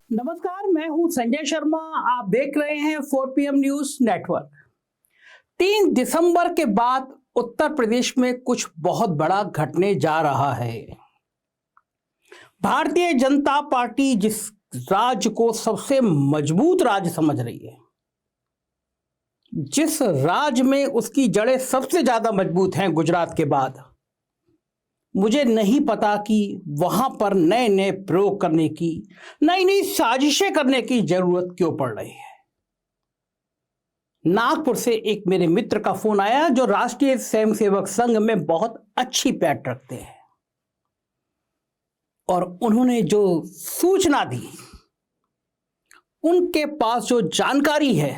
नमस्कार, मैं हूं संजय शर्मा। आप देख रहे हैं 4PM न्यूज नेटवर्क। 3 दिसंबर के बाद उत्तर प्रदेश में कुछ बहुत बड़ा घटने जा रहा है। भारतीय जनता पार्टी जिस राज्य को सबसे मजबूत राज्य समझ रही है, जिस राज्य में उसकी जड़ें सबसे ज्यादा मजबूत हैं गुजरात के बाद, मुझे नहीं पता कि वहां पर नए नए प्रयोग करने की, नई नई साजिशें करने की जरूरत क्यों पड़ रही है। नागपुर से एक मेरे मित्र का फोन आया जो राष्ट्रीय स्वयंसेवक संघ में बहुत अच्छी पैठ रखते हैं, और उन्होंने जो सूचना दी, उनके पास जो जानकारी है,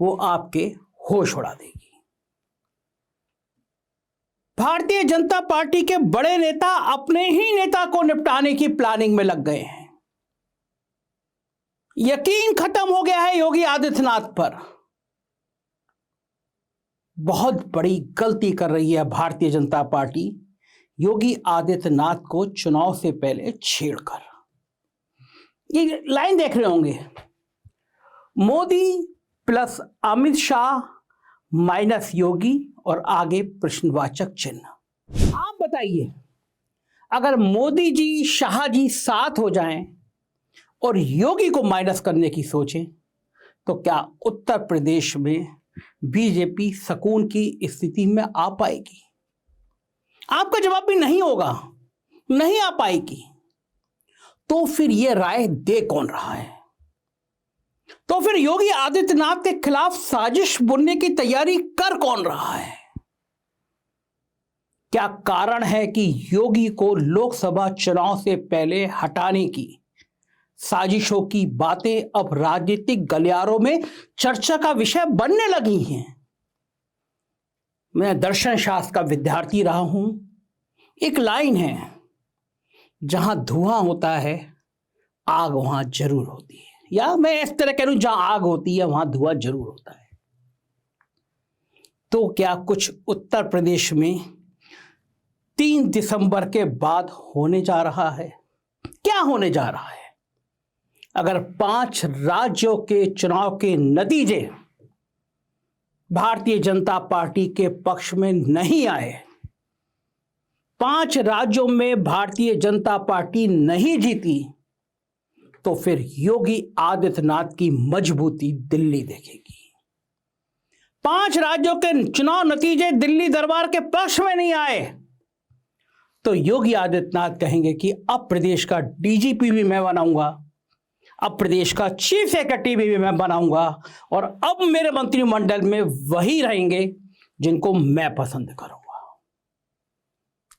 वो आपके होश उड़ा देगी। भारतीय जनता पार्टी के बड़े नेता अपने ही नेता को निपटाने की प्लानिंग में लग गए हैं। यकीन खत्म हो गया है योगी आदित्यनाथ पर। बहुत बड़ी गलती कर रही है भारतीय जनता पार्टी योगी आदित्यनाथ को चुनाव से पहले छेड़कर। ये लाइन देख रहे होंगे, मोदी प्लस अमित शाह माइनस योगी और आगे प्रश्नवाचक चिन्ह। आप बताइए, अगर मोदी जी शाह जी साथ हो जाएं और योगी को माइनस करने की सोचें, तो क्या उत्तर प्रदेश में बीजेपी सुकून की स्थिति में आ पाएगी? आपका जवाब भी नहीं होगा, नहीं आ पाएगी। तो फिर यह राय दे कौन रहा है? तो फिर योगी आदित्यनाथ के खिलाफ साजिश बुनने की तैयारी कर कौन रहा है? क्या कारण है कि योगी को लोकसभा चुनाव से पहले हटाने की साजिशों की बातें अब राजनीतिक गलियारों में चर्चा का विषय बनने लगी हैं? मैं दर्शन शास्त्र का विद्यार्थी रहा हूं। एक लाइन है, जहां धुआं होता है आग वहां जरूर होती है, या मैं इस तरह कह लूं, जहां आग होती है वहां धुआं जरूर होता है। तो क्या कुछ उत्तर प्रदेश में 3 दिसंबर के बाद होने जा रहा है? क्या होने जा रहा है? अगर 5 राज्यों के चुनाव के नतीजे भारतीय जनता पार्टी के पक्ष में नहीं आए, 5 राज्यों में भारतीय जनता पार्टी नहीं जीती, तो फिर योगी आदित्यनाथ की मजबूती दिल्ली देखेगी। 5 राज्यों के चुनाव नतीजे दिल्ली दरबार के पक्ष में नहीं आए, तो योगी आदित्यनाथ कहेंगे कि अब प्रदेश का डीजीपी भी मैं बनाऊंगा, अब प्रदेश का चीफ सेक्रेटरी भी मैं बनाऊंगा, और अब मेरे मंत्रिमंडल में वही रहेंगे जिनको मैं पसंद करूंगा।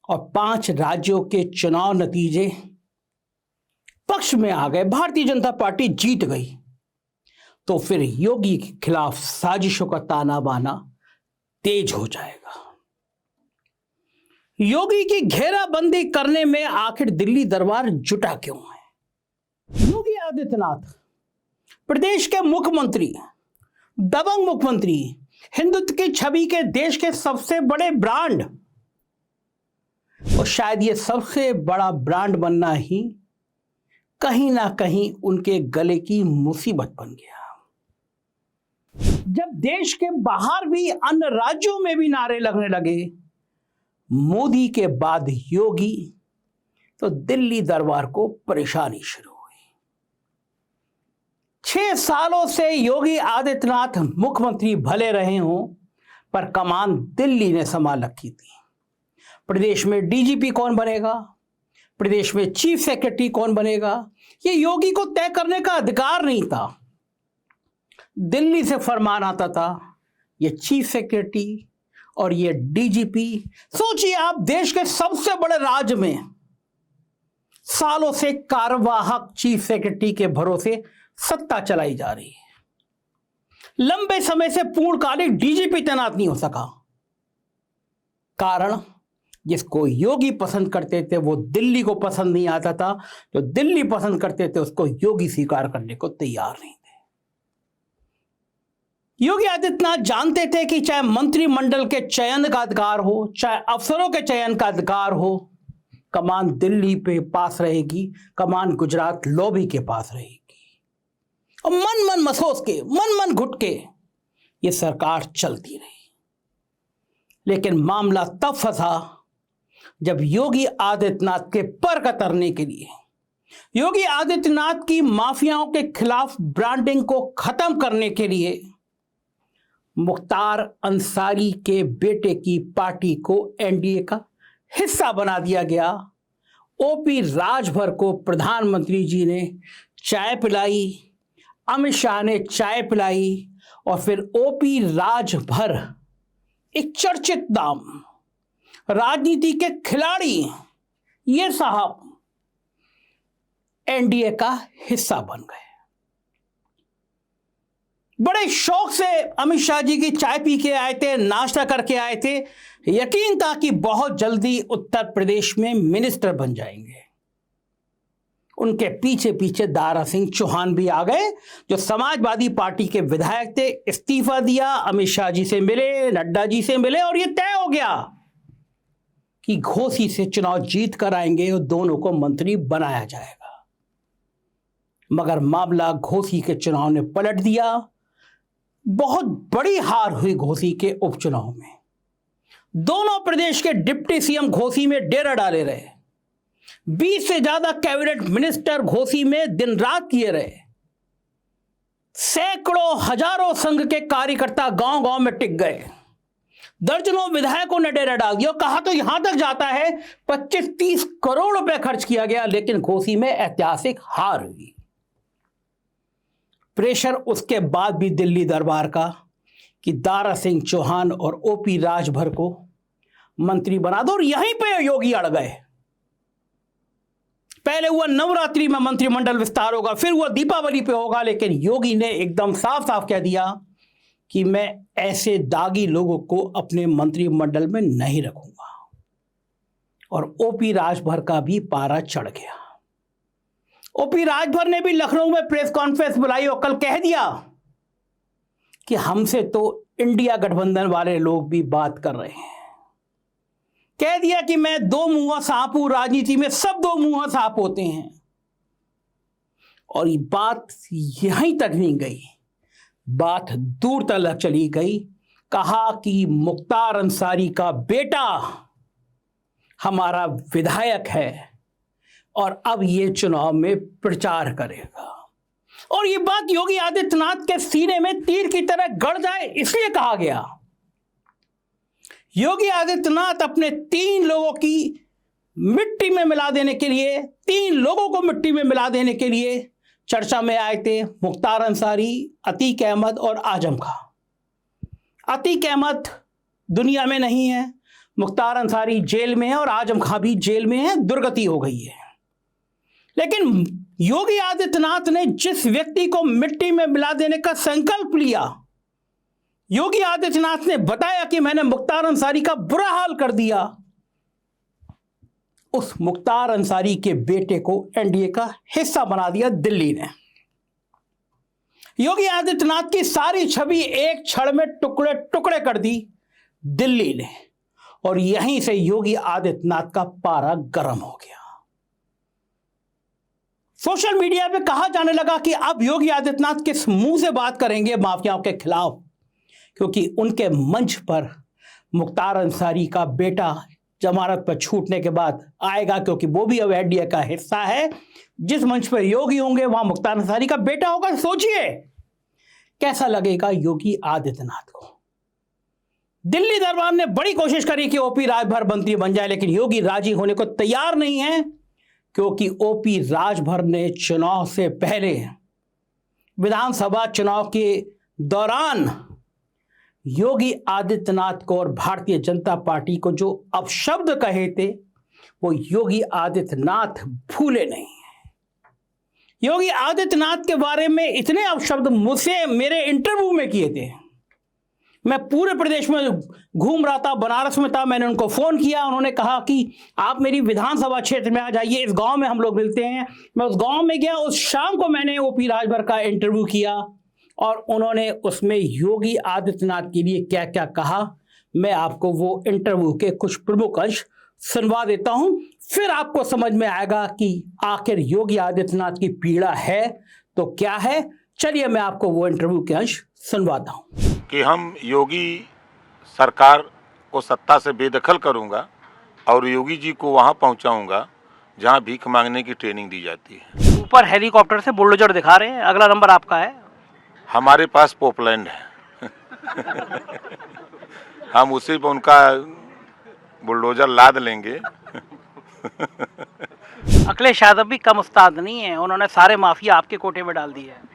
और 5 राज्यों के चुनाव नतीजे पक्ष में आ गए, भारतीय जनता पार्टी जीत गई, तो फिर योगी के खिलाफ साजिशों का ताना बाना तेज हो जाएगा। योगी की घेराबंदी करने में आखिर दिल्ली दरबार जुटा क्यों है? योगी आदित्यनाथ प्रदेश के मुख्यमंत्री, दबंग मुख्यमंत्री, हिंदुत्व की छवि के देश के सबसे बड़े ब्रांड, और शायद ये सबसे बड़ा ब्रांड बनना ही कहीं ना कहीं उनके गले की मुसीबत बन गया। जब देश के बाहर भी, अन्य राज्यों में भी नारे लगने लगे मोदी के बाद योगी, तो दिल्ली दरबार को परेशानी शुरू हुई। 6 सालों से योगी आदित्यनाथ मुख्यमंत्री भले रहे हों, पर कमान दिल्ली ने संभाल रखी थी। प्रदेश में डीजीपी कौन बनेगा, प्रदेश में चीफ सेक्रेटरी कौन बनेगा, ये योगी को तय करने का अधिकार नहीं था। दिल्ली से फरमान आता था, ये चीफ सेक्रेटरी और ये डीजीपी। सोचिए आप, देश के सबसे बड़े राज्य में सालों से कार्यवाहक चीफ सेक्रेटरी के भरोसे सत्ता चलाई जा रही है। लंबे समय से पूर्णकालिक डीजीपी तैनात नहीं हो सका। कारण, जिसको योगी पसंद करते थे वो दिल्ली को पसंद नहीं आता था, जो दिल्ली पसंद करते थे उसको योगी स्वीकार करने को तैयार नहीं थे। योगी आदित्यनाथ जानते थे कि चाहे मंत्रिमंडल के चयन का अधिकार हो, चाहे अफसरों के चयन का अधिकार हो, कमान दिल्ली पे पास रहेगी, कमान गुजरात लॉबी के पास रहेगी। और मन मन मसोस के, मन मन घुट के ये सरकार चलती रही। लेकिन मामला तब फंसा जब योगी आदित्यनाथ के पर कतरने के लिए, योगी आदित्यनाथ की माफियाओं के खिलाफ ब्रांडिंग को खत्म करने के लिए मुख्तार अंसारी के बेटे की पार्टी को एनडीए का हिस्सा बना दिया गया। ओपी राजभर को प्रधानमंत्री जी ने चाय पिलाई, अमित शाह ने चाय पिलाई, और फिर ओपी राजभर, एक चर्चित नाम, राजनीति के खिलाड़ी, ये साहब एनडीए का हिस्सा बन गए। बड़े शौक से अमित शाह जी की चाय पी के आए थे, नाश्ता करके आए थे। यकीन था कि बहुत जल्दी उत्तर प्रदेश में मिनिस्टर बन जाएंगे। उनके पीछे पीछे दारा सिंह चौहान भी आ गए, जो समाजवादी पार्टी के विधायक थे। इस्तीफा दिया, अमित शाह जी से मिले, नड्डा जी से मिले, और यह तय हो गया कि घोसी से चुनाव जीत कर आएंगे और दोनों को मंत्री बनाया जाएगा। मगर मामला घोसी के चुनाव ने पलट दिया। बहुत बड़ी हार हुई घोसी के उपचुनाव में। दोनों प्रदेश के डिप्टी सीएम घोसी में डेरा डाले रहे। 20 से ज्यादा कैबिनेट मिनिस्टर घोसी में दिन रात किए रहे। सैकड़ों हजारों संघ के कार्यकर्ता गांव गांव में टिक गए। दर्जनों विधायकों ने डेरा डाल दिया। कहा तो यहां तक जाता है 25-30 करोड़ रुपए खर्च किया गया, लेकिन घोसी में ऐतिहासिक हार हुई। प्रेशर उसके बाद भी दिल्ली दरबार का कि दारा सिंह चौहान और ओपी राजभर को मंत्री बना दो, और यहीं पे योगी अड़ गए। पहले हुआ नवरात्रि में मंत्रिमंडल विस्तार होगा, फिर हुआ दीपावली पे होगा, लेकिन योगी ने एकदम साफ साफ कह दिया कि मैं ऐसे दागी लोगों को अपने मंत्रिमंडल में नहीं रखूंगा। और ओपी राजभर का भी पारा चढ़ गया। ओपी राजभर ने भी लखनऊ में प्रेस कॉन्फ्रेंस बुलाई और कल कह दिया कि हमसे तो इंडिया गठबंधन वाले लोग भी बात कर रहे हैं। कह दिया कि मैं दो मुंहा सांप हूं, राजनीति में सब दो मुंहा सांप होते हैं। और ये बात यहीं तक नहीं गई, बात दूर तक चली गई। कहा कि मुख्तार अंसारी का बेटा हमारा विधायक है और अब ये चुनाव में प्रचार करेगा। और ये बात योगी आदित्यनाथ के सीने में तीर की तरह गड़ जाए, इसलिए कहा गया। योगी आदित्यनाथ अपने 3 लोगों की मिट्टी में मिला देने के लिए, 3 लोगों को मिट्टी में मिला देने के लिए चर्चा में आए थे। मुख्तार अंसारी, अतीक अहमद और आजम खां। अतीक अहमद दुनिया में नहीं है, मुख्तार अंसारी जेल में है और आजम खां भी जेल में है, दुर्गति हो गई है। लेकिन योगी आदित्यनाथ ने जिस व्यक्ति को मिट्टी में मिला देने का संकल्प लिया, योगी आदित्यनाथ ने बताया कि मैंने मुख्तार अंसारी का बुरा हाल कर दिया, उस मुख्तार अंसारी के बेटे को एनडीए का हिस्सा बना दिया दिल्ली ने। योगी आदित्यनाथ की सारी छवि एक क्षण में टुकड़े टुकड़े कर दी दिल्ली ने, और यहीं से योगी आदित्यनाथ का पारा गर्म हो गया। सोशल मीडिया पे कहा जाने लगा कि अब योगी आदित्यनाथ किस मुंह से बात करेंगे माफियाओं के खिलाफ, क्योंकि उनके मंच पर मुख्तार अंसारी का बेटा जमानत पर छूटने के बाद आएगा, क्योंकि वो भी अब एनडीए का हिस्सा है। जिस मंच पर योगी होंगे वहां मुख्तार अंसारी का बेटा होगा। सोचिए कैसा लगेगा योगी आदित्यनाथ को। दिल्ली दरबार ने बड़ी कोशिश करी कि ओपी राजभर मंत्री बन जाए, लेकिन योगी राजी होने को तैयार नहीं है, क्योंकि ओपी राजभर ने चुनाव से पहले, विधानसभा चुनाव के दौरान योगी आदित्यनाथ को और भारतीय जनता पार्टी को जो अपशब्द कहे थे, वो योगी आदित्यनाथ भूले नहीं हैं। योगी आदित्यनाथ के बारे में इतने अपशब्द मुझसे मेरे इंटरव्यू में किए थे। मैं पूरे प्रदेश में घूम रहा था, बनारस में था, मैंने उनको फोन किया, उन्होंने कहा कि आप मेरी विधानसभा क्षेत्र में आ जाइए, इस गांव में हम लोग मिलते हैं। मैं उस गांव में गया, उस शाम को मैंने ओपी राजभर का इंटरव्यू किया और उन्होंने उसमें योगी आदित्यनाथ के लिए क्या क्या कहा, मैं आपको वो इंटरव्यू के कुछ प्रमुख अंश सुनवा देता हूं। फिर आपको समझ में आएगा कि आखिर योगी आदित्यनाथ की पीड़ा है तो क्या है। चलिए मैं आपको वो इंटरव्यू के अंश सुनवाता हूं कि हम योगी सरकार को सत्ता से बेदखल करूंगा और योगी जी को वहां पहुंचाऊंगा जहां भीख मांगने की ट्रेनिंग दी जाती है। ऊपर हेलीकॉप्टर से बुलडोजर दिखा रहे हैं, अगला नंबर आपका है। हमारे पास पोपलैंड है हम उसी पर उनका बुलडोजर लाद लेंगे। अखिलेश यादव भी कम उस्ताद नहीं है, उन्होंने सारे माफिया आपके कोटे में डाल दिए हैं।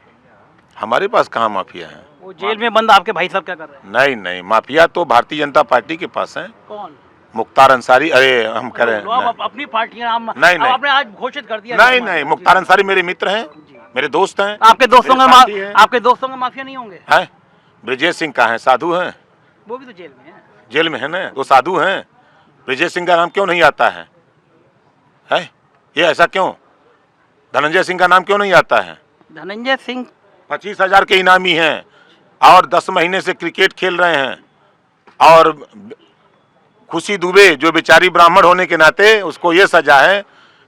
हमारे पास कहाँ माफिया है? वो जेल में बंद आपके भाई साहब क्या कर रहे हैं? नहीं नहीं, माफिया तो भारतीय जनता पार्टी के पास है। कौन? मुख्तार अंसारी। अरे हम कह रहे हैं अपनी पार्टी नाम नहीं नहीं, आपने आज घोषित कर दिया। नहीं नहीं, मुख्तार अंसारी मेरे मित्र हैं, मेरे दोस्त हैं। आपके दोस्तों का माफिया नहीं होंगे? हैं? ब्रिजेश सिंह का है, साधु हैं, वो भी तो जेल में है। जेल में है ना, वो साधु हैं। ब्रिजेश सिंह का नाम क्यों नहीं आता है? ये ऐसा क्यों? धनंजय सिंह का नाम क्यों नहीं आता है? धनंजय सिंह 25,000 के इनामी हैं और 10 महीने से क्रिकेट खेल रहे हैं। और खुशी दुबे जो बेचारी ब्राह्मण होने के नाते उसको ये सजा है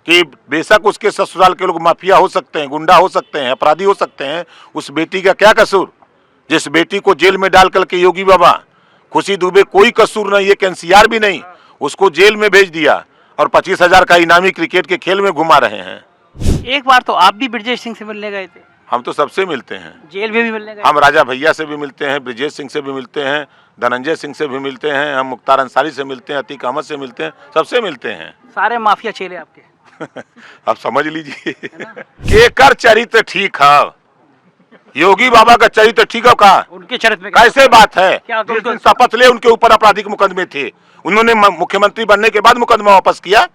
कि बेशक उसके ससुराल के लोग माफिया हो सकते हैं, गुंडा हो सकते हैं, अपराधी हो सकते हैं, उस बेटी का क्या कसूर? जिस बेटी को जेल में डाल करके योगी बाबा, खुशी दुबे कोई कसूर नहीं, एक एनसीआर भी नहीं, उसको जेल में भेज दिया और 25,000 का इनामी क्रिकेट के खेल में घुमा रहे हैं। एक बार तो आप भी ब्रिजेश सिंह से मिलने गए थे। हम तो सबसे मिलते हैं, जेल में भी मिलने गए। हम राजा भैया से भी मिलते हैं, ब्रिजेश सिंह से भी मिलते हैं, धनंजय सिंह से भी मिलते हैं, हम मुख्तार अंसारी से मिलते हैं, अतीक अहमद से मिलते हैं, सबसे मिलते हैं। सारे माफिया चेले आपके। आप समझ लीजिए केकर चरित्र ठीक है? योगी बाबा का चरित्र ठीक है का? उनके चरित्र में कैसे बात है? क्या जिस दिन शपथ ले उनके ऊपर आपराधिक मुकदमे थे, उन्होंने मुख्यमंत्री बनने के बाद मुकदमा वापस किया।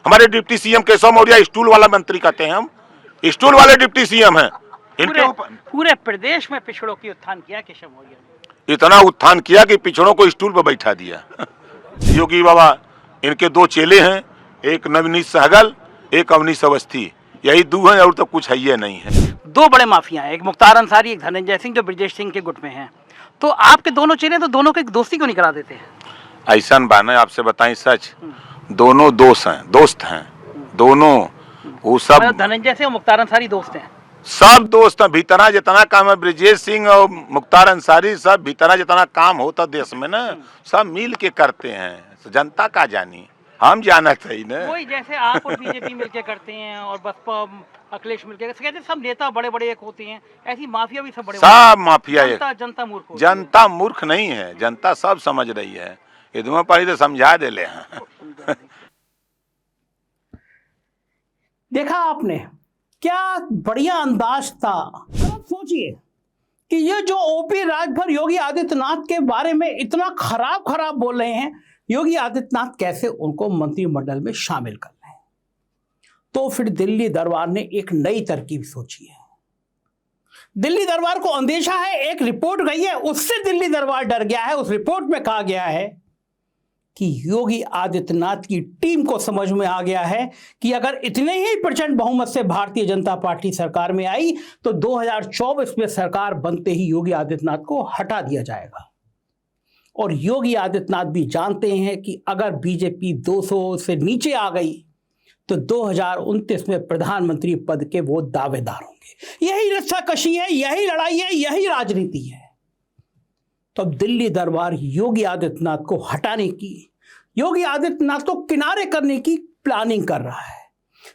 हमारे deputy CM Keshav Maurya stool वाला मंत्री कहते हैं, हम स्टूल वाले डिप्टी सीएम हैं। इनके ऊपर पूरे प्रदेश में पिछड़ों की उत्थान किया केशव मौर्य ने। इतना उत्थान किया कि पिछड़ों को स्टूल पर बैठा दिया। योगी बाबा, इनके 2 चेले हैं, एक नवनीत सहगल, एक अवनीश अवस्थी, यही 2 हैं और तो कुछ है ये नहीं है। 2 बड़े माफिया हैं, एक मुख्तार अंसारी, एक धनंजय सिंह, जो ब्रिजेश सिंह के गुट में हैं। तो आपके दोनों चेले तो दोनों की दोस्ती क्यों नहीं करा देते हैं? ऐसा बाना आपसे बताएं सच, दोनों दोस्त हैं दोनों। वो सब धनंजय सिंह और मुख्तार अंसारी दोस्त हैं, सब दोस्त हैं। भीतरा जितना काम है ब्रिजेश सिंह और मुख्तार अंसारी, सब भीतरा जितना काम होता देश में ना, सब मिल के करते हैं। जनता का जानी, हम जाना चाहिए ना। वही जैसे आप और बीजेपी मिलके करते हैं और बसपा अखिलेश मिलके कहते हैं, सब नेता बड़े बड़े एक होते हैं, ऐसी माफिया भी सब बड़े माफिया जनता मूर्ख होती है। जनता मूर्ख नहीं है, जनता सब समझ रही है। ये दोनों पारी तो समझा दे ले। देखा आपने क्या बढ़िया अंदाज था। आप सोचिए कि ये जो ओपी राजभर योगी आदित्यनाथ के बारे में इतना खराब बोल रहे हैं, योगी आदित्यनाथ कैसे उनको मंत्रिमंडल में शामिल कर रहे हैं। तो फिर दिल्ली दरबार ने एक नई तरकीब सोची है। दिल्ली दरबार को अंदेशा है, एक रिपोर्ट गई है, उससे दिल्ली दरबार डर गया है। उस रिपोर्ट में कहा गया है कि योगी आदित्यनाथ की टीम को समझ में आ गया है कि अगर इतने ही प्रचंड बहुमत से भारतीय जनता पार्टी सरकार में आई तो 2024 में सरकार बनते ही योगी आदित्यनाथ को हटा दिया जाएगा। और योगी आदित्यनाथ भी जानते हैं कि अगर बीजेपी 200 से नीचे आ गई तो 2029 में प्रधानमंत्री पद के वो दावेदार होंगे। यही रस्साकशी है, यही लड़ाई है, यही राजनीति है। तो अब दिल्ली दरबार योगी आदित्यनाथ को हटाने की, योगी आदित्यनाथ को किनारे करने की प्लानिंग कर रहा है।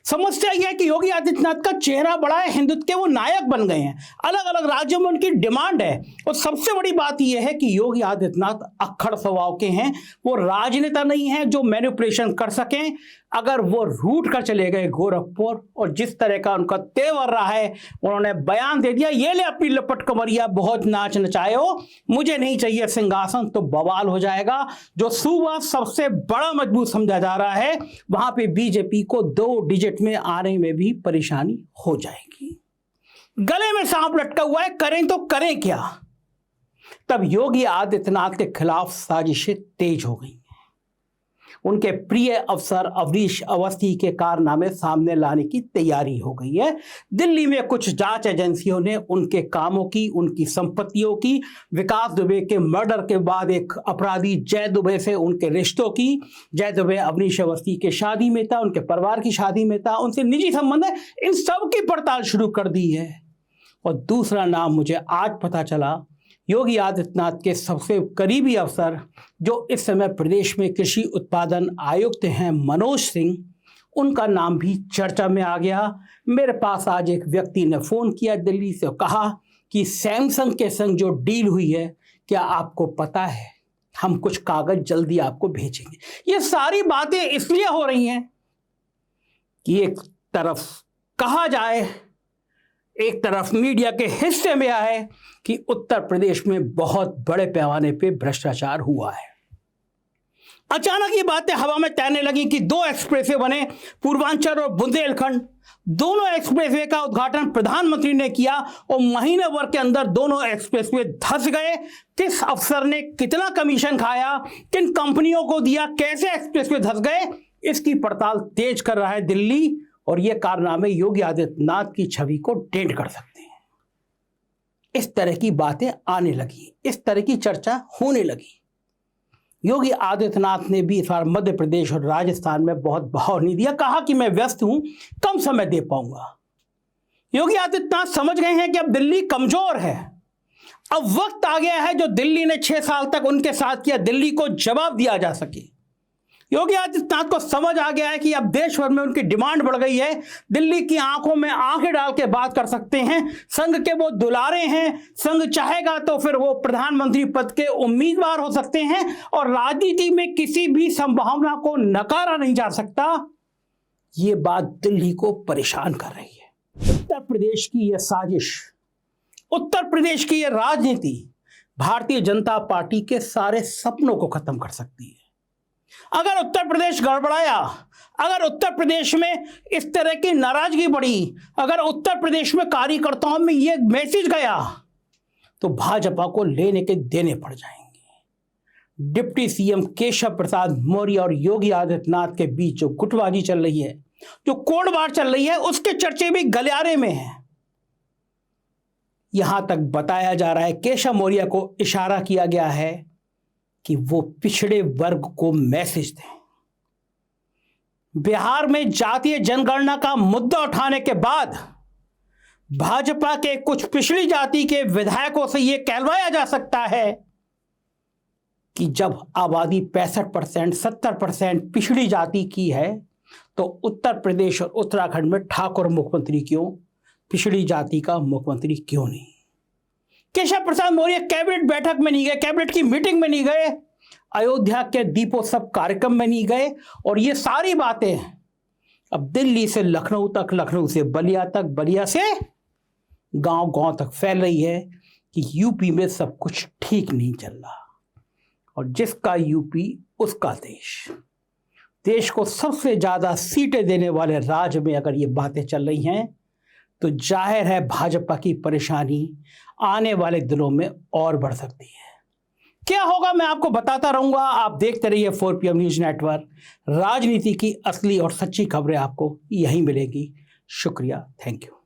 समस्या यह है कि योगी आदित्यनाथ का चेहरा बड़ा है, हिंदुत्व के वो नायक बन गए हैं, अलग अलग राज्यों में उनकी डिमांड है। और सबसे बड़ी बात यह है कि योगी आदित्यनाथ अक्खड़ स्वभाव के हैं, वो राजनेता नहीं है जो मैनिपुलेशन कर सकें। अगर वो रूट कर चले गए गोरखपुर और जिस तरह का उनका तेवर रहा है, उन्होंने बयान दे दिया, ये ले अपनी लपट कमरिया, बहुत नाच नचाए हो, मुझे नहीं चाहिए सिंहासन, तो बवाल हो जाएगा। जो सूबा सबसे बड़ा मजबूत समझा जा रहा है, वहां पे बीजेपी को 2 डिजिट में आने में भी परेशानी हो जाएगी। गले में सांप लटका हुआ है, करें तो करें क्या। तब योगी आदित्यनाथ के खिलाफ साजिशें तेज हो गई। उनके प्रिय अफसर अवनीश अवस्थी के कारनामे सामने लाने की तैयारी हो गई है। दिल्ली में कुछ जांच एजेंसियों ने उनके कामों की, उनकी संपत्तियों की, विकास दुबे के मर्डर के बाद एक अपराधी जय दुबे से उनके रिश्तों की, जय दुबे अवनीश अवस्थी के शादी में था, उनके परिवार की शादी में था, उनसे निजी संबंध है, इन सब की पड़ताल शुरू कर दी है। और दूसरा नाम मुझे आज पता चला, योगी आदित्यनाथ के सबसे करीबी अफसर जो इस समय प्रदेश में कृषि उत्पादन आयुक्त हैं, मनोज सिंह, उनका नाम भी चर्चा में आ गया। मेरे पास आज एक व्यक्ति ने फ़ोन किया दिल्ली से, कहा कि सैमसंग के संग जो डील हुई है, क्या आपको पता है, हम कुछ कागज जल्दी आपको भेजेंगे। ये सारी बातें इसलिए हो रही हैं कि एक तरफ कहा जाए, एक तरफ मीडिया के हिस्से में आए कि उत्तर प्रदेश में बहुत बड़े पैमाने पे भ्रष्टाचार हुआ है। अचानक ये बातें हवा में तैरने लगी कि 2 एक्सप्रेसवे बने, पूर्वांचल और बुंदेलखंड। दोनों एक्सप्रेसवे का उद्घाटन प्रधानमंत्री ने किया और महीने भर के अंदर दोनों एक्सप्रेसवे धंस गए। किस अफसर ने कितना कमीशन खाया, किन कंपनियों को दिया, कैसे एक्सप्रेसवे धंस गए, इसकी पड़ताल तेज कर रहा है दिल्ली। और ये कारनामे योगी आदित्यनाथ की छवि को डेंट कर सकते हैं। इस तरह की बातें आने लगी, इस तरह की चर्चा होने लगी। योगी आदित्यनाथ ने भी इस बार मध्य प्रदेश और राजस्थान में बहुत भाव नहीं दिया, कहा कि मैं व्यस्त हूं, कम समय दे पाऊंगा। योगी आदित्यनाथ समझ गए हैं कि अब दिल्ली कमजोर है, अब वक्त आ गया है जो दिल्ली ने 6 साल तक उनके साथ किया, दिल्ली को जवाब दिया जा सके। योगी आदित्यनाथ को समझ आ गया है कि अब देश भर में उनकी डिमांड बढ़ गई है, दिल्ली की आंखों में आंखें डाल के बात कर सकते हैं। संघ के वो दुलारे हैं, संघ चाहेगा तो फिर वो प्रधानमंत्री पद के उम्मीदवार हो सकते हैं और राजनीति में किसी भी संभावना को नकारा नहीं जा सकता। ये बात दिल्ली को परेशान कर रही है। उत्तर प्रदेश की यह साजिश, उत्तर प्रदेश की यह राजनीति भारतीय जनता पार्टी के सारे सपनों को खत्म कर सकती है। अगर उत्तर प्रदेश गड़बड़ाया, अगर उत्तर प्रदेश में इस तरह की नाराजगी बढ़ी, अगर उत्तर प्रदेश में कार्यकर्ताओं में यह मैसेज गया, तो भाजपा को लेने के देने पड़ जाएंगे। डिप्टी सीएम केशव प्रसाद मौर्य और योगी आदित्यनाथ के बीच जो गुटबाजी चल रही है, जो कोड़बाड़ चल रही है, उसके चर्चे भी गलियारे में है। यहां तक बताया जा रहा है, केशव मौर्य को इशारा किया गया है कि वो पिछड़े वर्ग को मैसेज दें। बिहार में जातीय जनगणना का मुद्दा उठाने के बाद भाजपा के कुछ पिछड़ी जाति के विधायकों से यह कहलवाया जा सकता है कि जब आबादी 65%, 70% पिछड़ी जाति की है, तो उत्तर प्रदेश और उत्तराखंड में ठाकुर मुख्यमंत्री क्यों, पिछड़ी जाति का मुख्यमंत्री क्यों नहीं। केशव प्रसाद मौर्य कैबिनेट बैठक में नहीं गए, कैबिनेट की मीटिंग में नहीं गए, अयोध्या के दीपोत्सव कार्यक्रम में नहीं गए। और ये सारी बातें अब दिल्ली से लखनऊ तक, लखनऊ से बलिया तक, बलिया से गांव-गांव तक फैल रही है कि यूपी में सब कुछ ठीक नहीं चल रहा। और जिसका यूपी उसका देश, देश को सबसे ज्यादा सीटें देने वाले राज्य में अगर ये बातें चल रही हैं, तो जाहिर है भाजपा की परेशानी आने वाले दिनों में और बढ़ सकती है। क्या होगा मैं आपको बताता रहूंगा। आप देखते रहिए 4PM न्यूज नेटवर्क। राजनीति की असली और सच्ची खबरें आपको यहीं मिलेगी। शुक्रिया, थैंक यू।